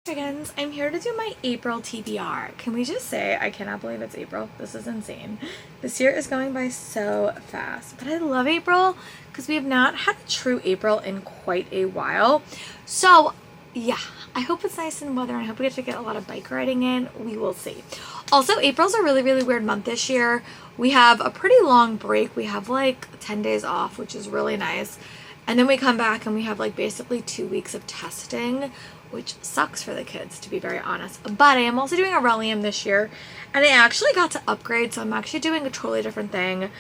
Dragons, I'm here to do my April TBR. Can we just say I cannot believe it's April? This is insane. This year is going by so fast, but I love April because we have not had a true April in quite a while. So yeah, I hope it's nice and weather and I hope we get to get a lot of bike riding in. We will see. Also, April's a really weird month this year. We have a pretty long break. We have like 10 days off, which is really nice. And then we come back and we have like basically 2 weeks of testing, which sucks for the kids, to be very honest. But I am also doing Aurelium this year, and I actually got to upgrade, so I'm actually doing a totally different thing.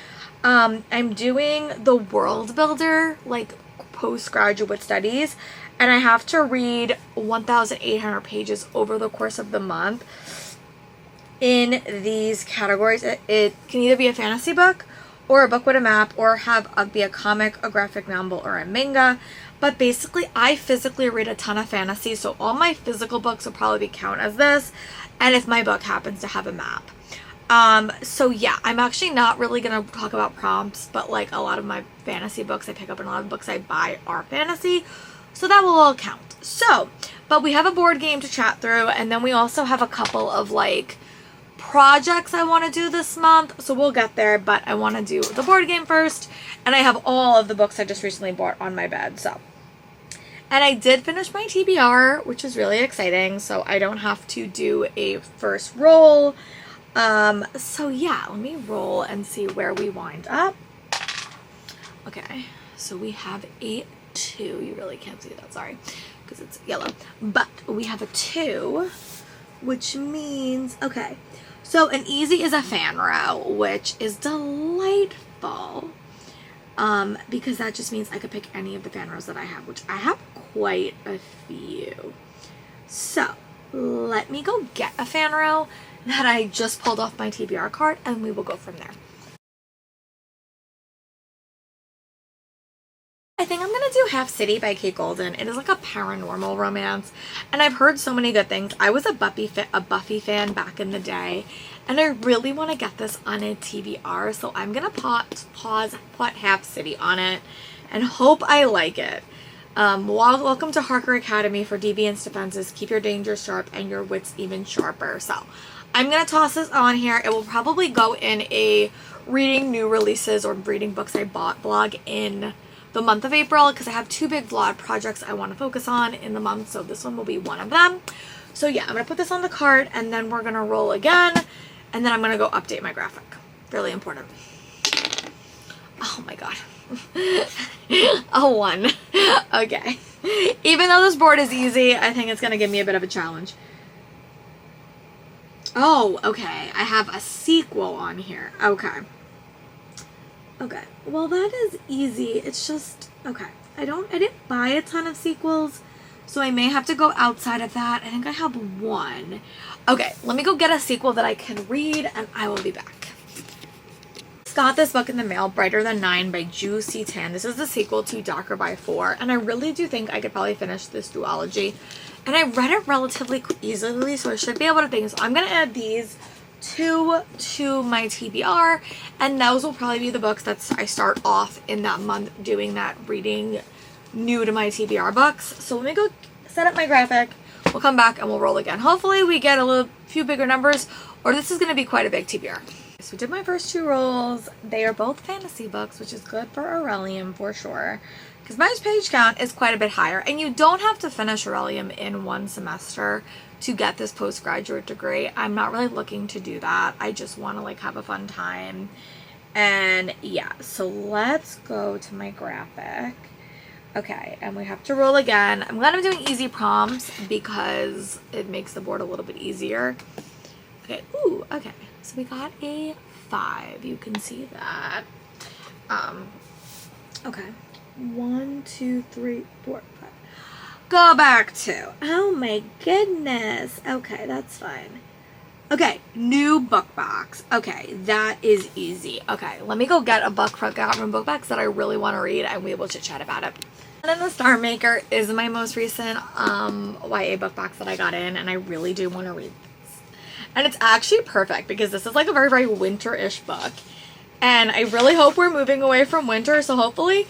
I'm doing the World Builder, like postgraduate studies, and I have to read 1,800 pages over the course of the month in these categories. It can either be a fantasy book, or a book with a map, or be a comic, a graphic novel, or a manga. But basically, I physically read a ton of fantasy, so all my physical books will probably count as this, and if my book happens to have a map. So yeah, I'm actually not really going to talk about prompts, but like a lot of my fantasy books I pick up and a lot of books I buy are fantasy, so that will all count. So, but we have a board game to chat through, and then we also have a couple of like projects I want to do this month, so we'll get there, but I want to do the board game first, and I have all of the books I just recently bought on my bed. So, and I did finish my TBR, which is really exciting, so I don't have to do a first roll. So yeah, let me roll and see where we wind up. Okay, so we have a 2. You really can't see that, sorry, because it's yellow, but we have a 2, which means, okay, so an easy is a fan row, which is delightful, because that just means I could pick any of the fan rows that I have, which I have quite a few. So let me go get a fan row that I just pulled off my TBR card, and we will go from there. I think I'm gonna do Half City by Kate Golden. It is like a paranormal romance, and I've heard so many good things. I was a Buffy fan back in the day, and I really want to get this on a TBR, so I'm gonna put Half City on it and hope I like it. Welcome to Harker Academy for deviants defenses. Keep your danger sharp and your wits even sharper. So I'm gonna toss this on here. It will probably go in a reading new releases or reading books I bought blog in the month of April, because I have 2 big vlog projects I want to focus on in the month, so this one will be one of them. So yeah, I'm going to put this on the card, and then we're going to roll again, and then I'm going to go update my graphic. Really important. Oh my god. A 1. Okay. Even though this board is easy, I think it's going to give me a bit of a challenge. Oh, okay. I have a sequel on here. Okay. Okay, well that is easy. It's just, okay, I didn't buy a ton of sequels, so I may have to go outside of that. I think I have 1. Okay, let me go get a sequel that I can read, and I will be back. Got this book in the mail, Brighter Than 9 by Ju C. Tan. This is the sequel to Darker by 4, and I really do think I could probably finish this duology. And I read it relatively easily, so I should be able to think. So I'm going to add these 2 to my TBR, and those will probably be the books that I start off in that month doing that reading new to my TBR books. So let me go set up my graphic. We'll come back and we'll roll again. Hopefully we get a few bigger numbers, or this is going to be quite a big TBR. So we did my first 2 rolls. They are both fantasy books, which is good for Aurelium for sure, because my page count is quite a bit higher, and you don't have to finish Aurelium in 1 semester to get this postgraduate degree. I'm not really looking to do that. I just want to like have a fun time. And yeah, so let's go to my graphic. Okay, and we have to roll again. I'm glad I'm doing easy prompts because it makes the board a little bit easier. Okay, ooh, okay. So we got a 5. You can see that. Okay. 1, 2, 3, 4, 5. Go back to, oh my goodness. Okay, that's fine. Okay, new book box. Okay, that is easy. Okay, let me go get a book from book box that I really want to read, and we will chit chat about it. And then the Star Maker is my most recent YA book box that I got in, and I really do want to read this. And it's actually perfect because this is like a very winter-ish book, and I really hope we're moving away from winter. So hopefully,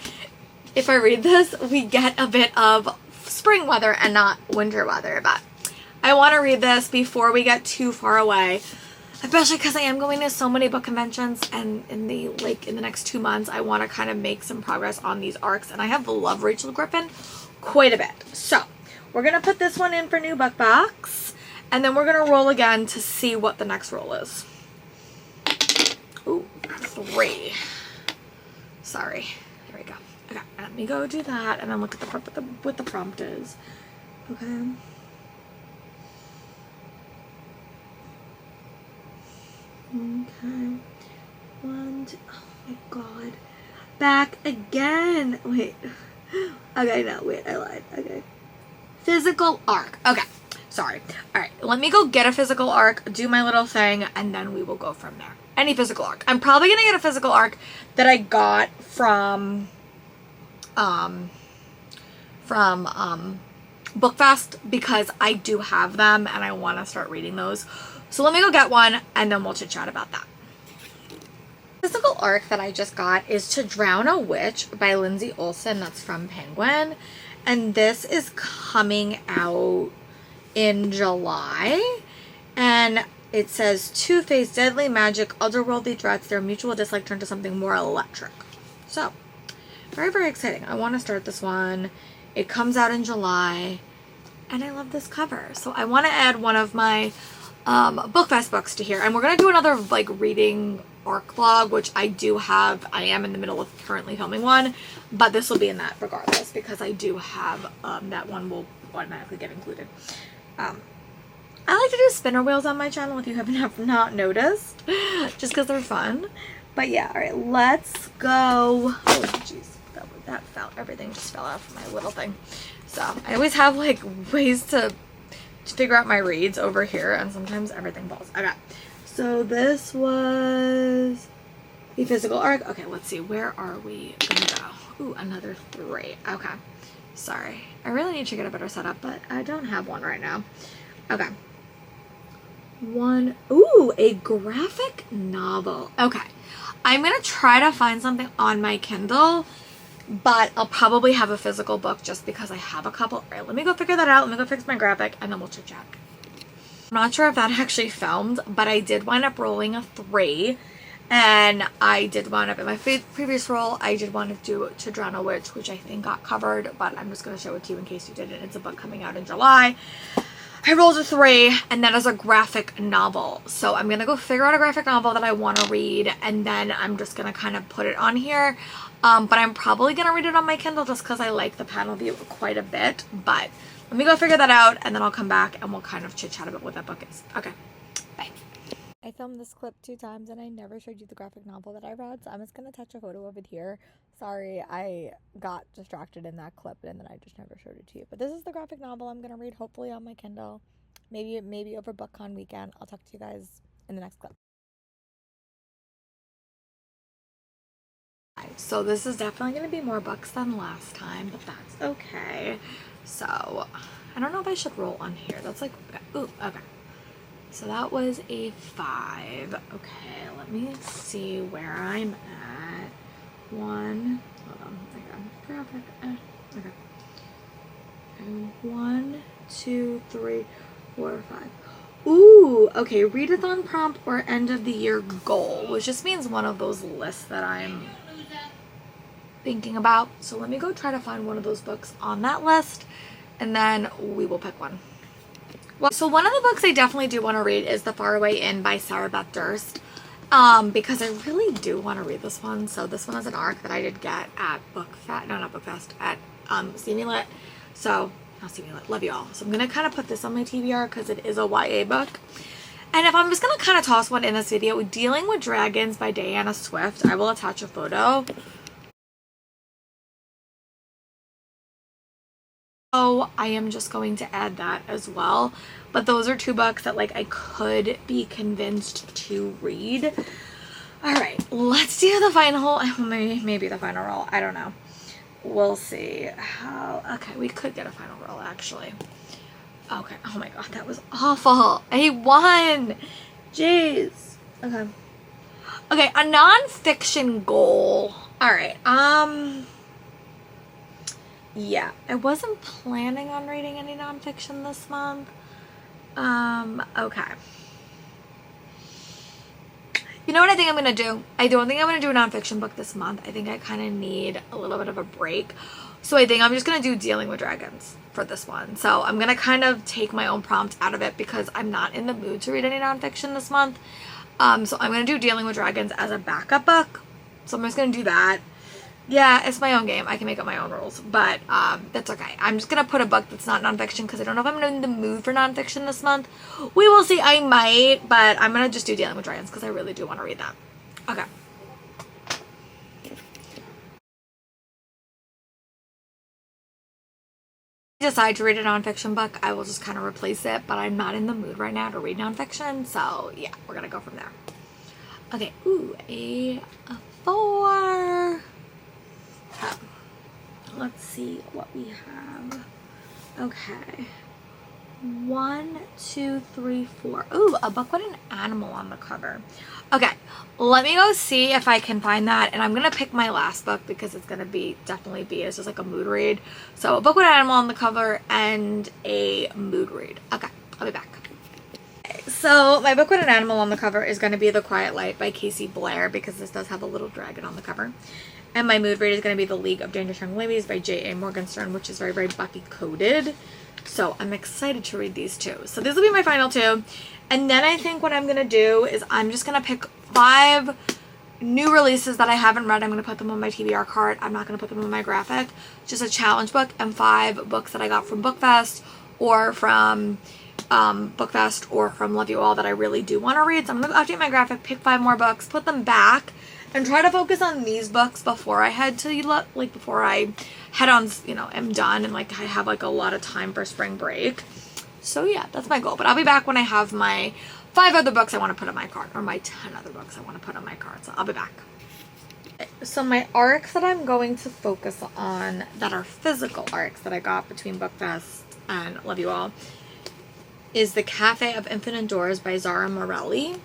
if I read this, we get a bit of spring weather and not winter weather, but I want to read this before we get too far away, especially because I am going to so many book conventions, and in the next 2 months I want to kind of make some progress on these arcs, and I have loved Rachel Griffin quite a bit. So we're gonna put this one in for new book box, and then we're gonna roll again to see what the next roll is. Ooh, 3. Sorry. Here we go. Okay, let me go do that and then look at what the prompt is. Okay. Okay. 1, 2, oh my god. Back again. Wait. Okay, no, wait, I lied. Okay. Physical arc. Okay. Sorry. Alright, let me go get a physical arc, do my little thing, and then we will go from there. Any physical arc. I'm probably gonna get a physical arc that I got from BookFest, because I do have them and I want to start reading those. So let me go get one and then we'll chit chat about that. The physical arc that I just got is To Drown a Witch by Lindsay Olson. That's from Penguin. And this is coming out in July. And it says, two-faced, deadly magic, otherworldly threats, their mutual dislike turn to something more electric. So, very, very exciting. I want to start this one. It comes out in July. And I love this cover. So I want to add one of my BookFest books to here. And we're going to do another like reading arc vlog, which I do have. I am in the middle of currently filming one. But this will be in that regardless, because I do have that one will automatically get included. I like to do spinner wheels on my channel if you have not noticed, just because they're fun. But yeah, all right, let's go. Oh, jeez, that fell. Everything just fell off my little thing. So I always have like ways to figure out my reads over here, and sometimes everything falls. Okay, so this was the physical arc. Okay, let's see. Where are we gonna go? Ooh, another 3. Okay, sorry. I really need to get a better setup, but I don't have one right now. Okay. 1. Ooh, a graphic novel. Okay. I'm going to try to find something on my Kindle, but I'll probably have a physical book just because I have a couple. All right, let me go figure that out. Let me go fix my graphic, and then we'll chit chat. I'm not sure if that actually filmed, but I did wind up rolling a 3, and I did wind up in my previous roll. I did want to do To Drown a Witch, which I think got covered, but I'm just going to show it to you in case you didn't. It's a book coming out in July. I rolled a 3, and that is a graphic novel. So I'm going to go figure out a graphic novel that I want to read, and then I'm just going to kind of put it on here. But I'm probably going to read it on my Kindle just because I like the panel view quite a bit. But let me go figure that out, and then I'll come back, and we'll kind of chit-chat about what that book is. Okay, bye. I filmed this clip 2 times, and I never showed you the graphic novel that I read, so I'm just going to touch a photo of it here. Sorry, I got distracted in that clip, and then I just never showed it to you. But this is the graphic novel I'm going to read, hopefully on my Kindle. Maybe over BookCon weekend. I'll talk to you guys in the next clip. So this is definitely going to be more books than last time, but that's okay. So, I don't know if I should roll on here. That's like, ooh, okay. So that was a 5. Okay, let me see where I'm at. 1, hold on, I got graphic, okay. And 1, 2, 3, 4, 5. Ooh, okay, readathon prompt or end of the year goal, which just means one of those lists that I'm thinking about. So let me go try to find one of those books on that list, and then we will pick one. Well, so one of the books I definitely do want to read is The Faraway Inn by Sarah Beth Durst, because I really do want to read this one. So this one is an arc that I did get at BookFest, at Steamy So, not Steamy love you all. So I'm going to kind of put this on my TBR because it is a YA book. And if I'm just going to kind of toss one in this video, Dealing with Dragons by Diana Swift, I will attach a photo. So I am just going to add that as well. But those are 2 books that like I could be convinced to read. Alright, let's do the final, maybe the final roll. I don't know. We'll see how, okay, we could get a final roll actually. Okay, oh my god, that was awful. I won! Jeez. Okay. Okay, a non-fiction goal. Alright, yeah, I wasn't planning on reading any nonfiction this month, Okay. You know what I think I'm going to do? I don't think I'm going to do a nonfiction book this month. I think I kind of need a little bit of a break. So I think I'm just going to do Dealing with Dragons for this one. So I'm going to kind of take my own prompt out of it because I'm not in the mood to read any nonfiction this month. So I'm going to do Dealing with Dragons as a backup book. So I'm just going to do that. Yeah, it's my own game. I can make up my own rules, but that's okay. I'm just going to put a book that's not nonfiction because I don't know if I'm in the mood for nonfiction this month. We will see. I might, but I'm going to just do Dealing with Dragons because I really do want to read that. Okay. Decide to read a nonfiction book, I will just kind of replace it, but I'm not in the mood right now to read nonfiction, so yeah, we're going to go from there. Okay, ooh, a 4. Let's see what we have. Okay. 1, 2, 3, 4. Ooh, a book with an animal on the cover. Okay, let me go see if I can find that, and I'm gonna pick my last book because it's gonna definitely be it's just like a mood read. So a book with an animal on the cover and a mood read. Okay, I'll be back. So my book with an animal on the cover is going to be The Quiet Light by Casey Blair because this does have a little dragon on the cover. And my mood read is going to be The League of Dangerous Young Ladies by J.A. Morgenstern, which is very, very Buffy coded. So I'm excited to read these two. So these will be my final two. And then I think what I'm going to do is I'm just going to pick 5 new releases that I haven't read. I'm going to put them on my TBR card. I'm not going to put them on my graphic. Just a challenge book and 5 books that I got from BookFest or from BookFest or from Love You All that I really do want to read. So I'm going to update my graphic, pick 5 more books, put them back, and try to focus on these books before I head to, like, before I head on, you know, am done and, like, I have, like, a lot of time for spring break. So, yeah, that's my goal. But I'll be back when I have my 5 other books I want to put on my card, or my 10 other books I want to put on my card. So I'll be back. So my arcs that I'm going to focus on that are physical arcs that I got between BookFest and Love You All is The Cafe of Infinite Doors by Zara Morelli,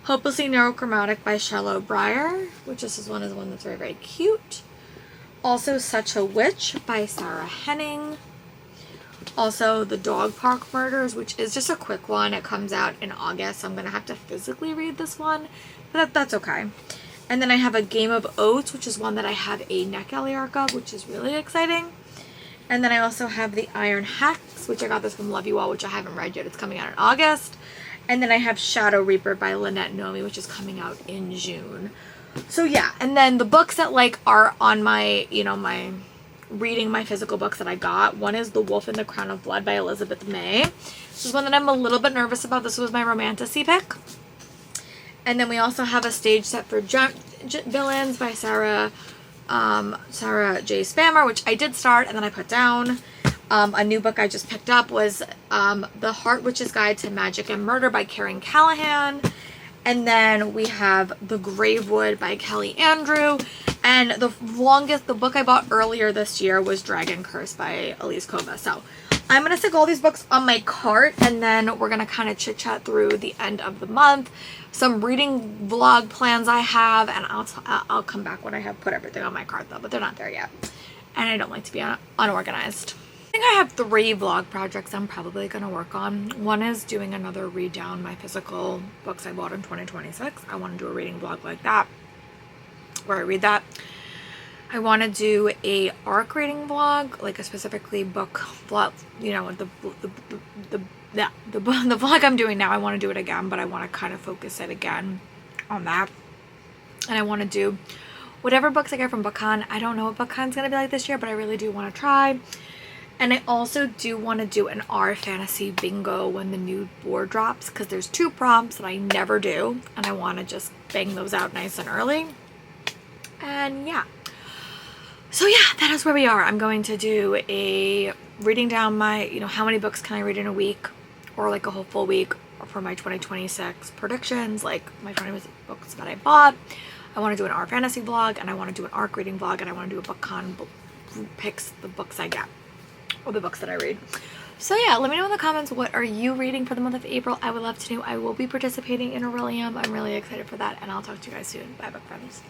Hopelessly Neurochromatic by Charlotte Breyer, which this is one that's very, very cute. Also Such a Witch by Sarah Henning. Also The Dog Park Murders, which is just a quick one. It comes out in August, so I'm going to have to physically read this one, but that's okay. And then I have A Game of Oats, which is one that I have a neck alley arc of, which is really exciting. And then I also have The Iron Hex, which I got this from Love You All, which I haven't read yet. It's coming out in August. And then I have Shadow Reaper by Lynette Nomi, which is coming out in June. So yeah, and then the books that like are on my, you know, my reading my physical books that I got. One is The Wolf in the Crown of Blood by Elizabeth May. This is one that I'm a little bit nervous about. This was my romantasy pick. And then we also have A Stage Set for Villains by Sarah J. Spammer, which I did start and then I put down. A new book I just picked up was The Heart Witch's Guide to Magic and Murder by Karen Callahan. And then we have The Gravewood by Kelly Andrew. And the book I bought earlier this year was Dragon Curse by Elise Kova. So I'm going to stick all these books on my cart and then we're going to kind of chit chat through the end of the month. Some reading vlog plans I have, and I'll come back when I have put everything on my cart though, but they're not there yet. And I don't like to be unorganized. I think I have 3 vlog projects I'm probably going to work on. One is doing another read down my physical books I bought in 2026. I want to do a reading vlog like that, where I read that. I want to do a arc reading vlog, like a specifically book vlog, you know, the vlog I'm doing now. I want to do it again, but I want to kind of focus it again on that. And I want to do whatever books I get from BookCon. I don't know what BookCon's going to be like this year, but I really do want to try. And I also do want to do an R Fantasy bingo when the new board drops, because there's 2 prompts that I never do, and I want to just bang those out nice and early. And yeah. So yeah, that is where we are. I'm going to do a reading down my, you know, how many books can I read in a week, or like a whole full week, or for my 2026 predictions, like my 20 books that I bought. I want to do an R Fantasy vlog, and I want to do an arc reading vlog, and I want to do a BookCon picks the books I get, or the books that I read. So yeah, let me know in the comments, what are you reading for the month of April? I would love to know. I will be participating in Aurelium. I'm really excited for that, and I'll talk to you guys soon. Bye, book friends.